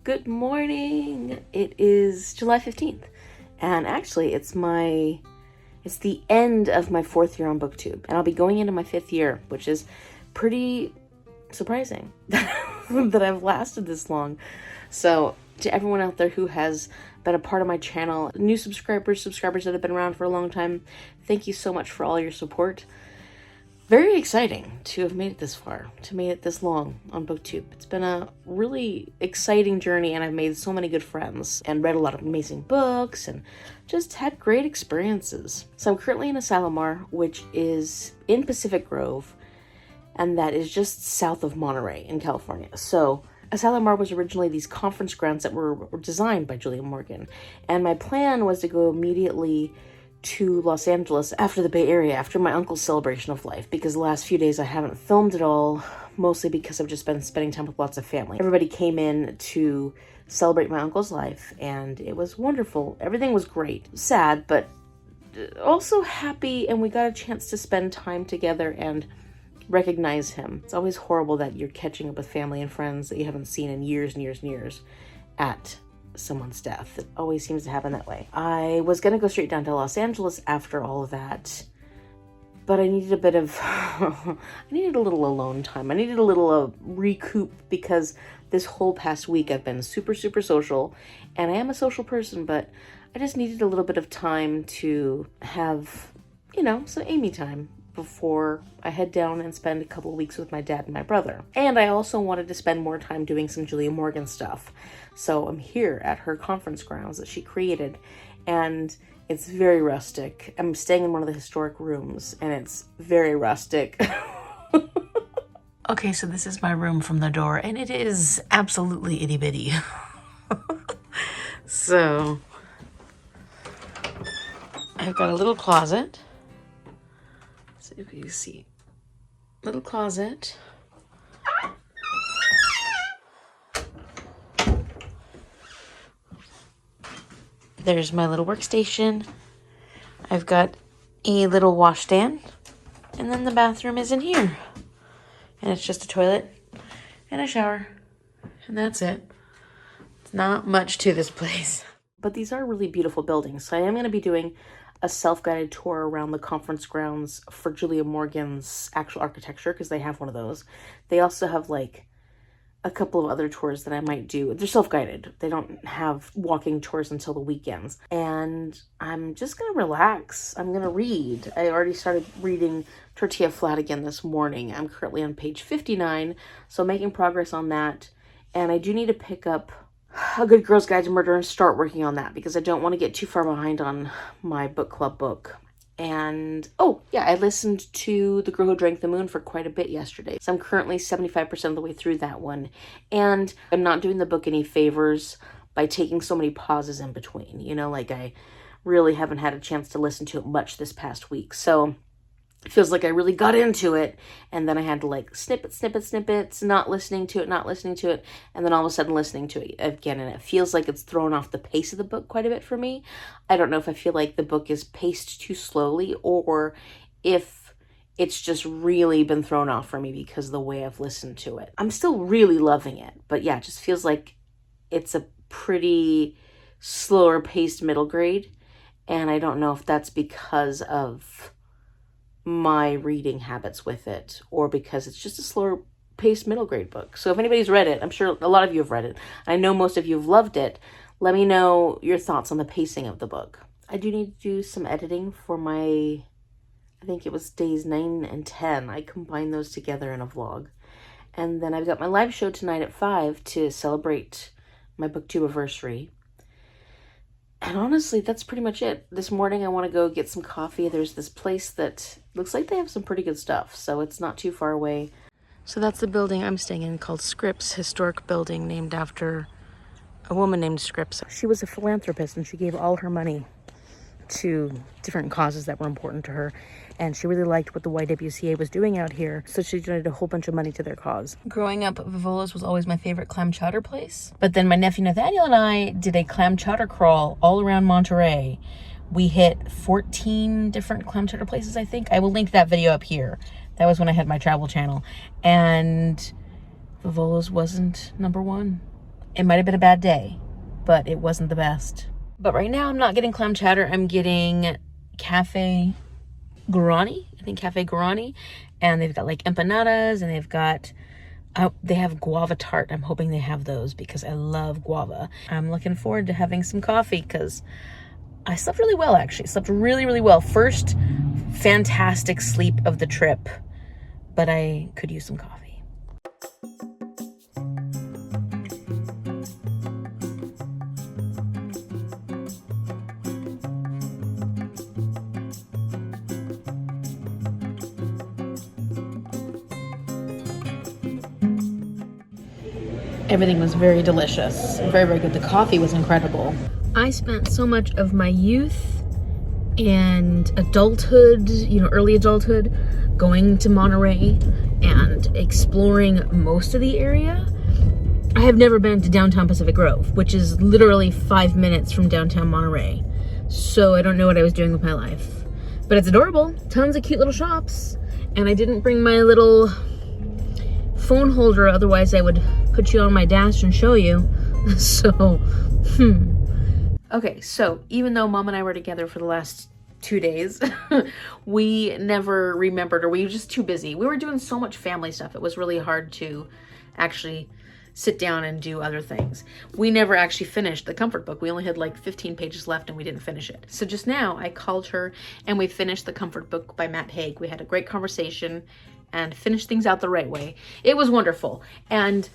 Good morning. It is July 15th, and actually it's the end of my 4th year on BookTube, and I'll be going into my 5th year, which is pretty surprising that I've lasted this long. So to everyone out there who has been a part of my channel, new subscribers that have been around for a long time, thank you so much for all your support. Very exciting to have made it this far, to made it this long on BookTube. It's been a really exciting journey, and I've made so many good friends and read a lot of amazing books and just had great experiences. So I'm currently in Asalomar, which is in Pacific Grove, and that is just south of Monterey in California. So Asalomar was originally these conference grounds that were designed by Julia Morgan, and my plan was to go immediately to Los Angeles after the Bay Area, after my uncle's celebration of life, because the last few days I haven't filmed at all, mostly because I've just been spending time with lots of family. Everybody came in to celebrate my uncle's life, and it was wonderful. Everything was great. Sad, but also happy, and we got a chance to spend time together and recognize him. It's always horrible that you're catching up with family and friends that you haven't seen in years and years and years at someone's death. It always seems to happen that way. I was gonna go straight down to Los Angeles after all of that, but I needed a bit of I needed a little alone time. I needed a little recoup, because this whole past week I've been super social, and I am a social person, but I just needed a little bit of time to have, some Amy time before I head down and spend a couple of weeks with my dad and my brother. And I also wanted to spend more time doing some Julia Morgan stuff. So I'm here at her conference grounds that she created, and it's very rustic. I'm staying in one of the historic rooms, and it's very rustic. Okay, so this is my room from the door, and it is absolutely itty bitty. So I've got a little closet. So if you see, little closet. There's my little workstation. I've got a little washstand, and then the bathroom is in here. And it's just a toilet and a shower, and that's it. It's not much to this place. But these are really beautiful buildings, so I am going to be doing a self-guided tour around the conference grounds for Julia Morgan's actual architecture, because they have one of those. They also have a couple of other tours that I might do. They're self-guided. They don't have walking tours until the weekends. And I'm just going to relax. I'm going to read. I already started reading Tortilla flat again this morning. I'm currently on page 59, so making progress on that. And I do need to pick up A Good Girl's Guide to Murder and start working on that, because I don't want to get too far behind on my book club book. And, oh, yeah, I listened to The Girl Who Drank the Moon for quite a bit yesterday. So I'm currently 75% of the way through that one. And I'm not doing the book any favors by taking so many pauses in between. I really haven't had a chance to listen to it much this past week. So it feels like I really got into it, and then I had to snippets, not listening to it, and then all of a sudden listening to it again, and it feels like it's thrown off the pace of the book quite a bit for me. I don't know if I feel like the book is paced too slowly, or if it's just really been thrown off for me because of the way I've listened to it. I'm still really loving it, but yeah, it just feels like it's a pretty slower paced middle grade, and I don't know if that's because of my reading habits with it, or because it's just a slower paced middle grade book. So if anybody's read it, I'm sure a lot of you have read it. I know most of you have loved it. Let me know your thoughts on the pacing of the book. I do need to do some editing for my, I think it was days 9 and 10. I combined those together in a vlog. And then I've got my live show tonight at 5 to celebrate my BookTube anniversary. And honestly, that's pretty much it. This morning, I want to go get some coffee. There's this place that looks like they have some pretty good stuff, so it's not too far away. So that's the building I'm staying in, called Scripps, historic building named after a woman named Scripps. She was a philanthropist, and she gave all her money to different causes that were important to her. And she really liked what the YWCA was doing out here, so she donated a whole bunch of money to their cause. Growing up, Vivola's was always my favorite clam chowder place. But then my nephew Nathaniel and I did a clam chowder crawl all around Monterey. We hit 14 different clam chowder places, I think. I will link that video up here. That was when I had my travel channel. And Vivola's wasn't number one. It might have been a bad day, but it wasn't the best. But right now I'm not getting clam chowder. I'm getting Cafe Guarani. I think Cafe Guarani. And they've got like empanadas, and they have guava tart. I'm hoping they have those because I love guava. I'm looking forward to having some coffee because I slept really well, actually. Slept really, really well. First fantastic sleep of the trip, but I could use some coffee. Everything was very delicious. Very, very good. The coffee was incredible. I spent so much of my youth and adulthood, early adulthood, going to Monterey and exploring most of the area. I have never been to downtown Pacific Grove, which is literally 5 minutes from downtown Monterey. So I don't know what I was doing with my life. But it's adorable. Tons of cute little shops. And I didn't bring my little phone holder, otherwise I would put you on my dash and show you. So, Okay, so even though Mom and I were together for the last 2 days, we never remembered, or we were just too busy. We were doing so much family stuff. It was really hard to actually sit down and do other things. We never actually finished the comfort book. We only had like 15 pages left and we didn't finish it. So just now I called her and we finished the comfort book by Matt Haig. We had a great conversation and finished things out the right way. It was wonderful. And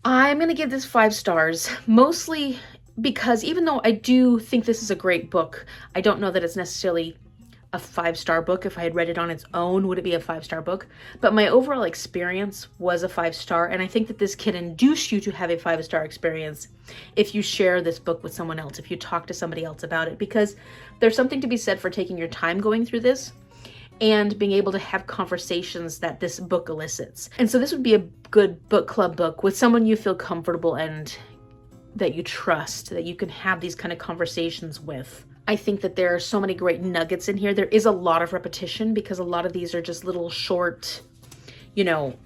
I'm going to give this 5 stars, mostly because even though I do think this is a great book, I don't know that it's necessarily a 5-star book. If I had read it on its own, would it be a 5-star book? But my overall experience was a 5-star, and I think that this can induce you to have a 5-star experience if you share this book with someone else, if you talk to somebody else about it, because there's something to be said for taking your time going through this and being able to have conversations that this book elicits. And so this would be a good book club book with someone you feel comfortable and that you trust, that you can have these kind of conversations with. I think that there are so many great nuggets in here. There is a lot of repetition because a lot of these are just little short,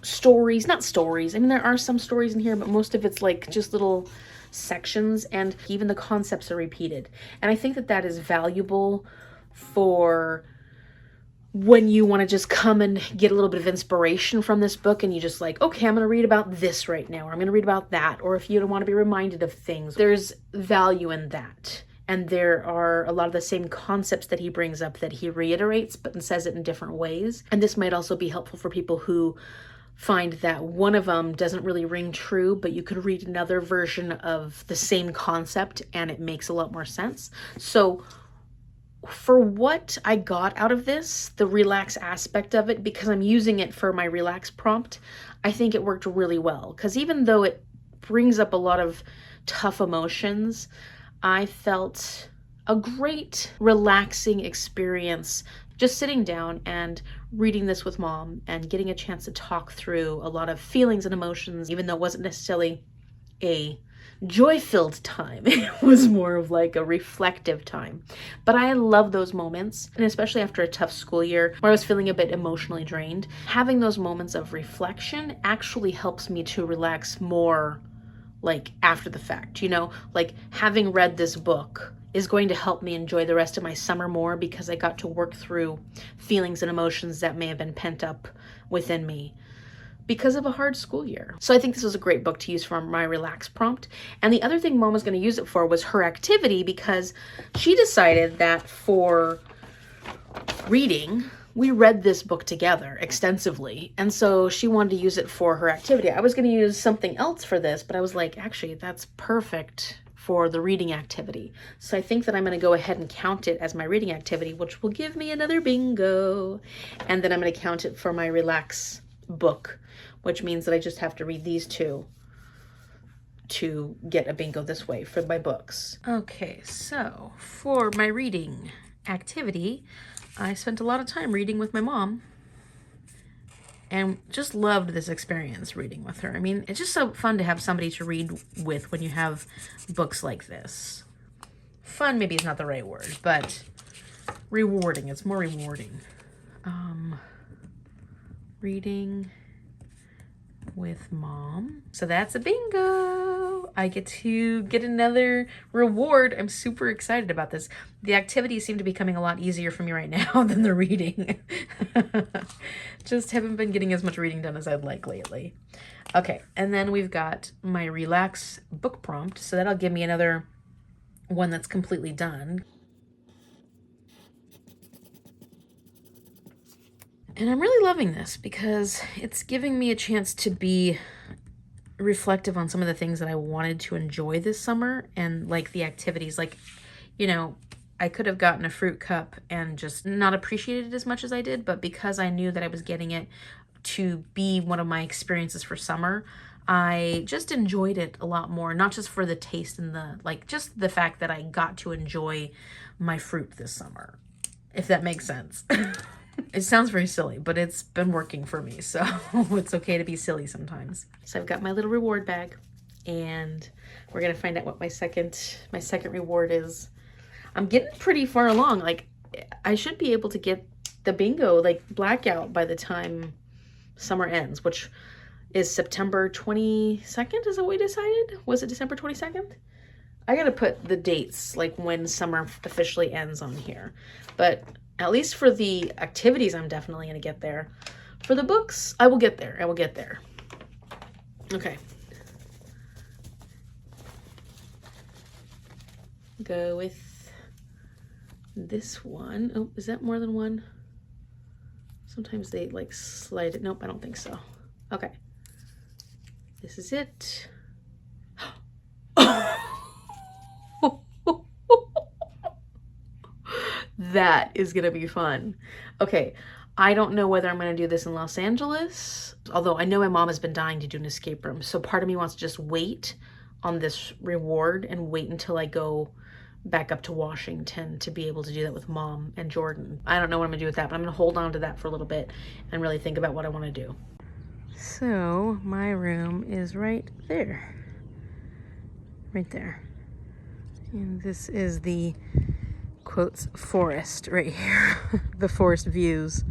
stories. Not stories. I mean, there are some stories in here, but most of it's like just little sections, and even the concepts are repeated. And I think that that is valuable for when you want to just come and get a little bit of inspiration from this book and you just like, okay, I'm going to read about this right now, or I'm going to read about that. Or if you don't want to be reminded of things, there's value in that. And there are a lot of the same concepts that he brings up that he reiterates, but says it in different ways. And this might also be helpful for people who find that one of them doesn't really ring true, but you could read another version of the same concept and it makes a lot more sense. So for what I got out of this, the relax aspect of it, because I'm using it for my relax prompt, I think it worked really well. Because even though it brings up a lot of tough emotions, I felt a great relaxing experience just sitting down and reading this with Mom and getting a chance to talk through a lot of feelings and emotions, even though it wasn't necessarily a joy-filled time. It was more of like a reflective time. But I love those moments, and especially after a tough school year where I was feeling a bit emotionally drained, having those moments of reflection actually helps me to relax more like after the fact, like having read this book is going to help me enjoy the rest of my summer more because I got to work through feelings and emotions that may have been pent up within me because of a hard school year. So I think this was a great book to use for my relax prompt. And the other thing Mom was going to use it for was her activity, because she decided that for reading, we read this book together extensively. And so she wanted to use it for her activity. I was going to use something else for this, but I was like, actually, that's perfect for the reading activity. So I think that I'm going to go ahead and count it as my reading activity, which will give me another bingo. And then I'm going to count it for my relax book, which means that I just have to read these 2 to get a bingo this way for my books. Okay, so for my reading activity, I spent a lot of time reading with my mom and just loved this experience reading with her. I mean, it's just so fun to have somebody to read with when you have books like this. Fun maybe is not the right word, but rewarding. It's more rewarding. Reading with Mom. So that's a bingo. I get to get another reward. I'm super excited about this. The activities seem to be coming a lot easier for me right now than the reading. Just haven't been getting as much reading done as I'd like lately. Okay, and then we've got my relax book prompt. So that'll give me another one that's completely done. And I'm really loving this because it's giving me a chance to be reflective on some of the things that I wanted to enjoy this summer and like the activities. Like, you know, I could have gotten a fruit cup and just not appreciated it as much as I did, but because I knew that I was getting it to be one of my experiences for summer, I just enjoyed it a lot more, not just for the taste and the, like, just the fact that I got to enjoy my fruit this summer, if that makes sense. It sounds very silly, but it's been working for me, so it's okay to be silly sometimes. So I've got my little reward bag, and we're gonna find out what my second reward is. I'm getting pretty far along. Like, I should be able to get the bingo, like, blackout by the time summer ends, which is September 22nd, is that what we decided? Was it December 22nd? I gotta put the dates, like when summer officially ends on here. But at least for the activities, I'm definitely gonna get there. For the books, I will get there. I will get there. Okay. Go with this one. Oh, is that more than one? Sometimes they like slide it. Nope, I don't think so. Okay. This is it. That is gonna be fun. Okay, I don't know whether I'm gonna do this in Los Angeles, although I know my mom has been dying to do an escape room, so part of me wants to just wait on this reward and wait until I go back up to Washington to be able to do that with Mom and Jordan. I don't know what I'm gonna do with that, but I'm gonna hold on to that for a little bit and really think about what I wanna do. So my room is right there. Right there. And this is the quotes forest right here. The forest views.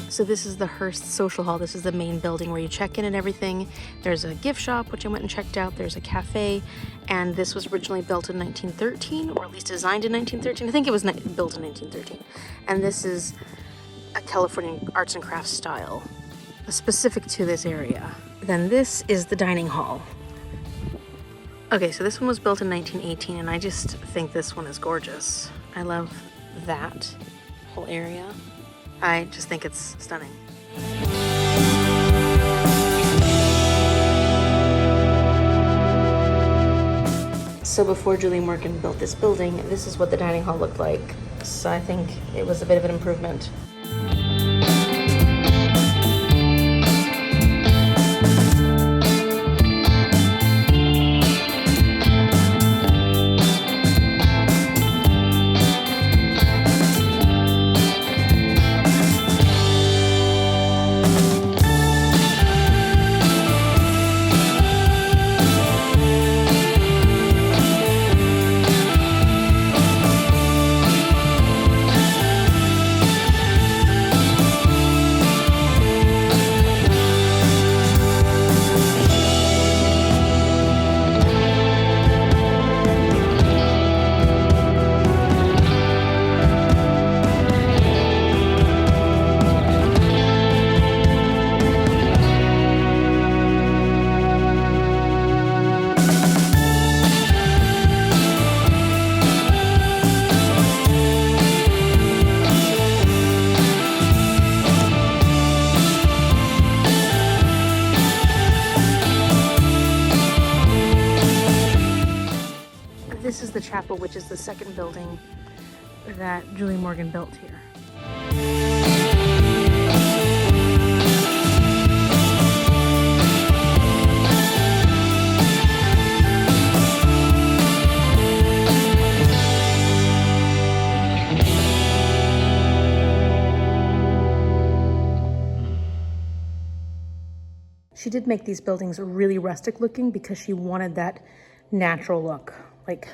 So this is the Hearst Social Hall. This is the main building where you check in and everything. There's a gift shop, which I went and checked out. There's a cafe, and this was originally built in 1913, or at least designed in 1913. I think it was built in 1913. And this is a California arts and crafts style, specific to this area. Then this is the dining hall. Okay, so this one was built in 1918, and I just think this one is gorgeous. I love that whole area. I just think it's stunning. So before Julie Morgan built this building, this is what the dining hall looked like. So I think it was a bit of an improvement. This is the chapel, which is the second building that Julie Morgan built here. She did make these buildings really rustic looking because she wanted that natural look. Like,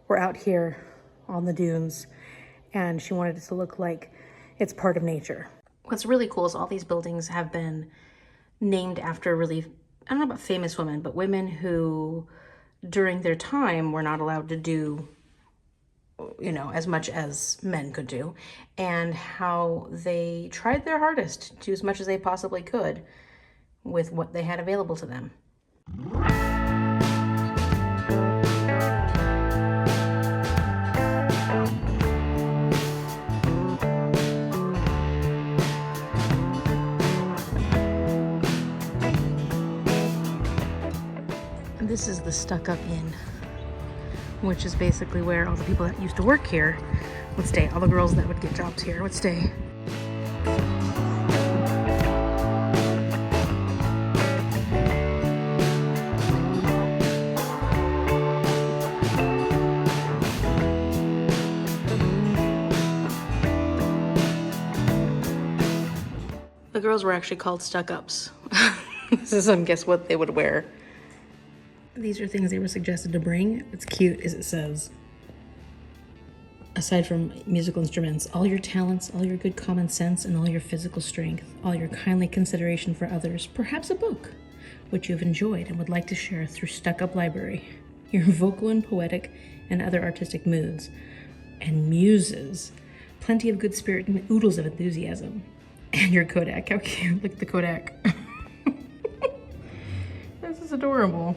we're out here on the dunes and she wanted it to look like it's part of nature. What's really cool is all these buildings have been named after really, I don't know about famous women, but women who during their time were not allowed to do, you know, as much as men could do, and how they tried their hardest to do as much as they possibly could with what they had available to them. This is the Stuck Up Inn, which is basically where all the people that used to work here would stay. All the girls that would get jobs here would stay. The girls were actually called stuck-ups. This is, I guess, what they would wear. These are things they were suggested to bring. What's cute is it says, aside from musical instruments, all your talents, all your good common sense, and all your physical strength, all your kindly consideration for others, perhaps a book, which you've enjoyed and would like to share through Stuck Up Library, your vocal and poetic and other artistic moods, and muses, plenty of good spirit and oodles of enthusiasm, and your Kodak. How cute, look at the Kodak. This is adorable.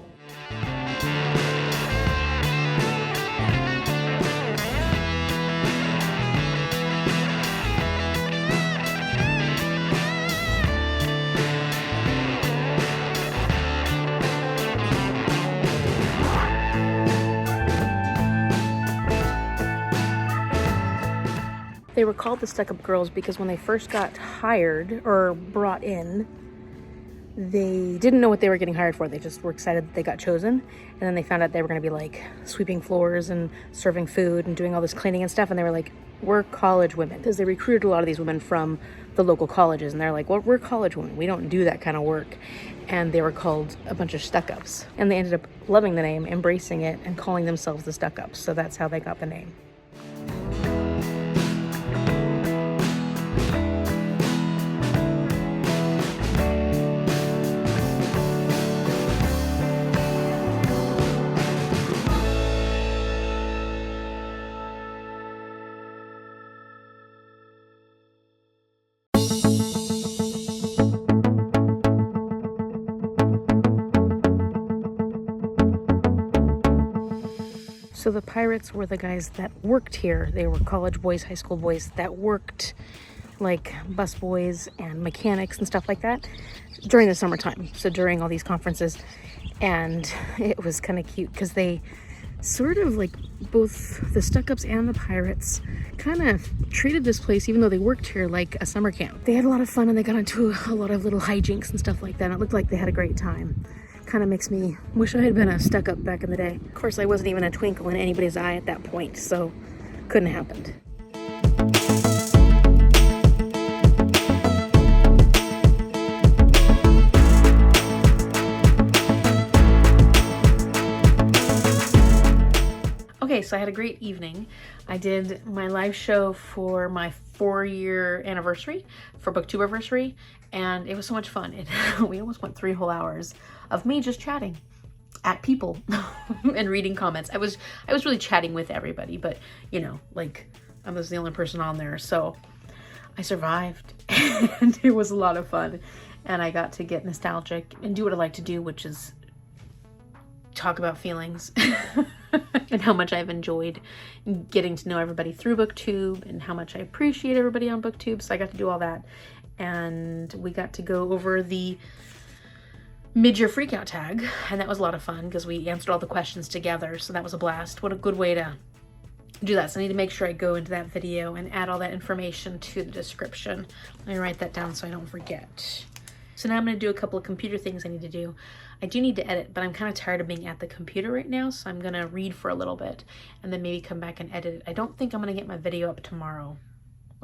They were called the Stuck Up Girls because when they first got hired or brought in, they didn't know what they were getting hired for. They just were excited that they got chosen. And then they found out they were going to be like sweeping floors and serving food and doing all this cleaning and stuff. And they were like, we're college women. Because they recruited a lot of these women from the local colleges. And they're like, well, we're college women. We don't do that kind of work. And they were called a bunch of stuck-ups. And they ended up loving the name, embracing it, and calling themselves the stuck-ups. So that's how they got the name. So the pirates were the guys that worked here. They were college boys, high school boys that worked like bus boys and mechanics and stuff like that during the summertime. So during all these conferences. And it was kind of cute because they sort of like both the stuck-ups and the pirates kind of treated this place, even though they worked here, like a summer camp. They had a lot of fun and they got into a lot of little hijinks and stuff like that. And it looked like they had a great time. Kind of makes me wish I had been a stuck-up back in the day. Of course, I wasn't even a twinkle in anybody's eye at that point, so couldn't have happened. Okay, so I had a great evening. I did my live show for my 4-year anniversary, for BookTube anniversary, and it was so much fun. We almost went 3 whole hours of me just chatting at people and reading comments. I was really chatting with everybody, but you know, like I was the only person on there, so I survived and it was a lot of fun. And I got to get nostalgic and do what I like to do, which is talk about feelings and how much I've enjoyed getting to know everybody through BookTube and how much I appreciate everybody on BookTube. So I got to do all that, and we got to go over the mid-year freakout tag, and that was a lot of fun because we answered all the questions together, so that was a blast. What a good way to do that. So I need to make sure I go into that video and add all that information to the description. Let me write that down so I don't forget. So now I'm going to do a couple of computer things I need to do. I do need to edit, but I'm kind of tired of being at the computer right now, so I'm going to read for a little bit and then maybe come back and edit it. I don't think I'm going to get my video up tomorrow.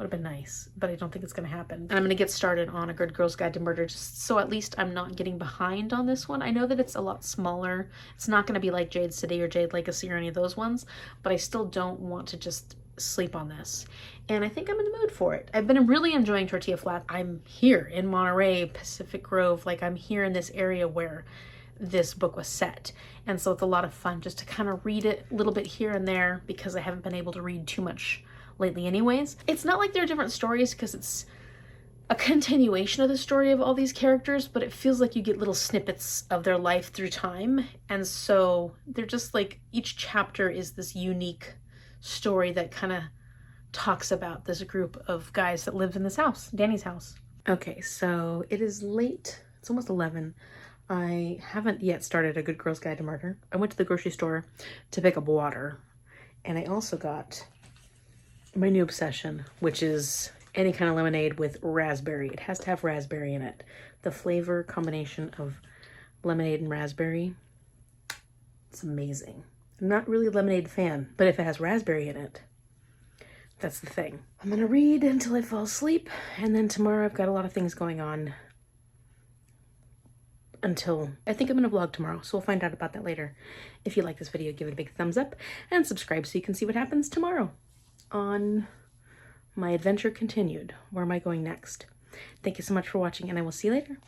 Would have been nice, but I don't think it's going to happen. And I'm going to get started on A Good Girl's Guide to Murder, just so at least I'm not getting behind on this one. I know that it's a lot smaller. It's not going to be like Jade City or Jade Legacy or any of those ones, but I still don't want to just sleep on this. And I think I'm in the mood for it. I've been really enjoying Tortilla Flats. I'm here in Monterey, Pacific Grove. Like, I'm here in this area where this book was set. And so it's a lot of fun just to kind of read it a little bit here and there, because I haven't been able to read too much lately anyways. It's not like they're different stories, because it's a continuation of the story of all these characters, but it feels like you get little snippets of their life through time. And so they're just like, each chapter is this unique story that kind of talks about this group of guys that live in this house, Danny's house. Okay, so it is late. It's almost 11. I haven't yet started A Good Girl's Guide to Murder. I went to the grocery store to pick up water, and I also got my new obsession, which is any kind of lemonade with raspberry. It has to have raspberry in it. The flavor combination of lemonade and raspberry, it's amazing. I'm not really a lemonade fan, but if it has raspberry in it, that's the thing. I'm gonna read until I fall asleep, and then tomorrow I've got a lot of things going on until, I think I'm gonna vlog tomorrow, so we'll find out about that later. If you like this video, give it a big thumbs up and subscribe so you can see what happens tomorrow on my adventure continued. Where am I going next? Thank you so much for watching, and I will see you later.